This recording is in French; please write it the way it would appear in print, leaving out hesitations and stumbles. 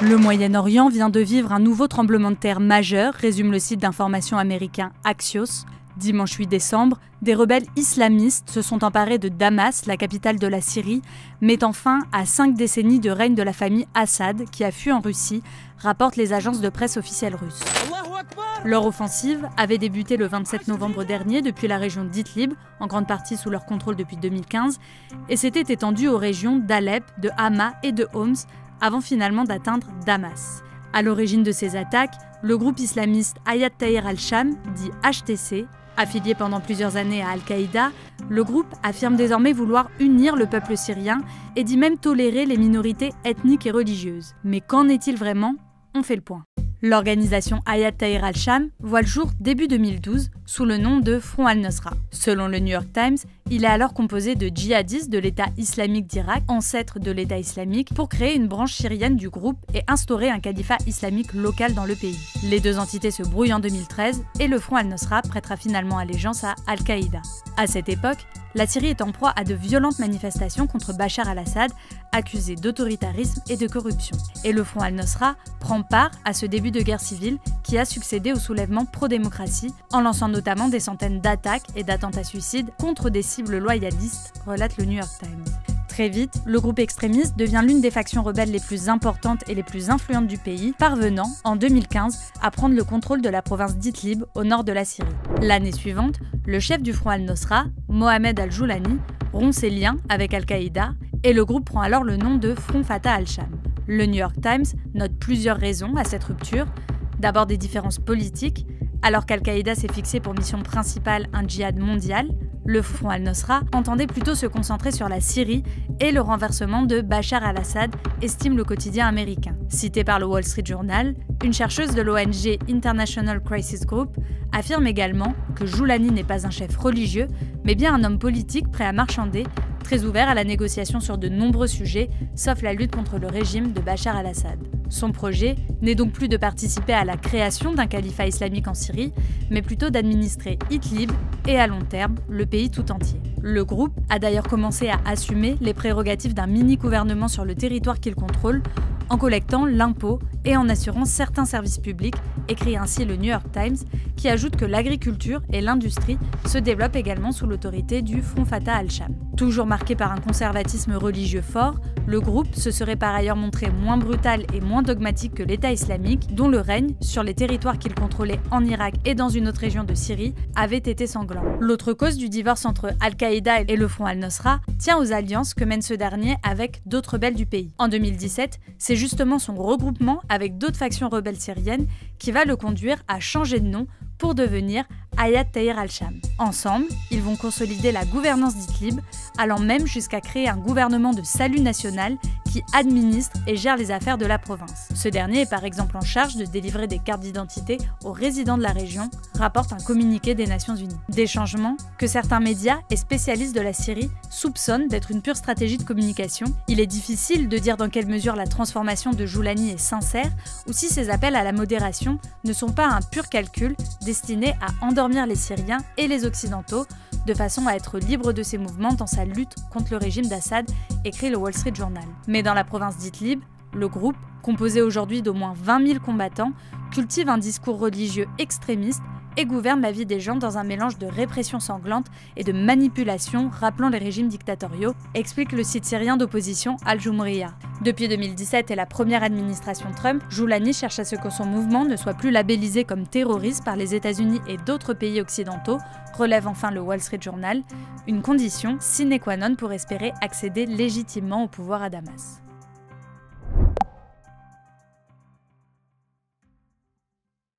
Le Moyen-Orient vient de vivre un nouveau tremblement de terre majeur, résume le site d'information américain Axios. Dimanche 8 décembre, des rebelles islamistes se sont emparés de Damas, la capitale de la Syrie, mettant fin à 5 décennies de règne de la famille Assad, qui a fui en Russie, rapportent les agences de presse officielles russes. Leur offensive avait débuté le 27 novembre dernier depuis la région d'Idlib, en grande partie sous leur contrôle depuis 2015, et s'était étendue aux régions d'Alep, de Hama et de Homs, avant finalement d'atteindre Damas. À l'origine de ces attaques, le groupe islamiste Hayat Tahrir al-Sham, dit HTC, affilié pendant plusieurs années à Al-Qaïda, le groupe affirme désormais vouloir unir le peuple syrien et dit même tolérer les minorités ethniques et religieuses. Mais qu'en est-il vraiment? On fait le point. L'organisation Hayat Tahrir al-Sham voit le jour début 2012 sous le nom de Front al-Nosra. Selon le New York Times, il est alors composé de djihadistes de l'État islamique d'Irak, ancêtre de l'État islamique, pour créer une branche syrienne du groupe et instaurer un califat islamique local dans le pays. Les deux entités se brouillent en 2013 et le Front al-Nosra prêtera finalement allégeance à Al-Qaïda. À cette époque, la Syrie est en proie à de violentes manifestations contre Bachar al-Assad, accusé d'autoritarisme et de corruption. Et le Front al-Nosra prend part à ce début de guerre civile qui a succédé au soulèvement pro-démocratie, en lançant notamment des centaines d'attaques et d'attentats suicides contre des cibles loyalistes, relate le New York Times. Très vite, le groupe extrémiste devient l'une des factions rebelles les plus importantes et les plus influentes du pays, parvenant, en 2015, à prendre le contrôle de la province d'Idlib, au nord de la Syrie. L'année suivante, le chef du Front al-Nosra, Mohamed al-Joulani, rompt ses liens avec Al-Qaïda et le groupe prend alors le nom de Front Fatah al-Sham. Le New York Times note plusieurs raisons à cette rupture. D'abord des différences politiques. Alors qu'Al-Qaïda s'est fixé pour mission principale un djihad mondial, le Front al-Nosra entendait plutôt se concentrer sur la Syrie et le renversement de Bachar al-Assad, estime le quotidien américain. Citée par le Wall Street Journal, une chercheuse de l'ONG International Crisis Group affirme également que Joulani n'est pas un chef religieux, mais bien un homme politique prêt à marchander, très ouvert à la négociation sur de nombreux sujets, sauf la lutte contre le régime de Bachar al-Assad. Son projet n'est donc plus de participer à la création d'un califat islamique en Syrie, mais plutôt d'administrer Idlib et à long terme le pays tout entier. Le groupe a d'ailleurs commencé à assumer les prérogatives d'un mini-gouvernement sur le territoire qu'il contrôle, en collectant l'impôt et en assurant certains services publics, écrit ainsi le New York Times, qui ajoute que l'agriculture et l'industrie se développent également sous l'autorité du Front Fatah al-Sham. Toujours marqué par un conservatisme religieux fort, le groupe se serait par ailleurs montré moins brutal et moins dogmatique que l'État islamique, dont le règne, sur les territoires qu'il contrôlait en Irak et dans une autre région de Syrie, avait été sanglant. L'autre cause du divorce entre Al-Qaïda et le Front al-Nosra tient aux alliances que mène ce dernier avec d'autres rebelles du pays. En 2017, c'est justement son regroupement avec d'autres factions rebelles syriennes qui va le conduire à changer de nom pour devenir Hayat Tahrir al-Sham. Ensemble, ils vont consolider la gouvernance d'Idlib, allant même jusqu'à créer un gouvernement de salut national qui administre et gère les affaires de la province. Ce dernier est par exemple en charge de délivrer des cartes d'identité aux résidents de la région, rapporte un communiqué des Nations Unies. Des changements que certains médias et spécialistes de la Syrie soupçonnent d'être une pure stratégie de communication. Il est difficile de dire dans quelle mesure la transformation de Joulani est sincère ou si ses appels à la modération ne sont pas un pur calcul destiné à endormir les Syriens et les Occidentaux de façon à être libre de ses mouvements dans sa lutte contre le régime d'Assad, écrit le Wall Street Journal. Mais dans la province d'Idlib, le groupe, composé aujourd'hui d'au moins 20 000 combattants, cultive un discours religieux extrémiste et gouverne la vie des gens dans un mélange de répression sanglante et de manipulation rappelant les régimes dictatoriaux, explique le site syrien d'opposition Al-Jumhuriyya. Depuis 2017 et la première administration Trump, Joulani cherche à ce que son mouvement ne soit plus labellisé comme terroriste par les États-Unis et d'autres pays occidentaux, relève enfin le Wall Street Journal, une condition sine qua non pour espérer accéder légitimement au pouvoir à Damas.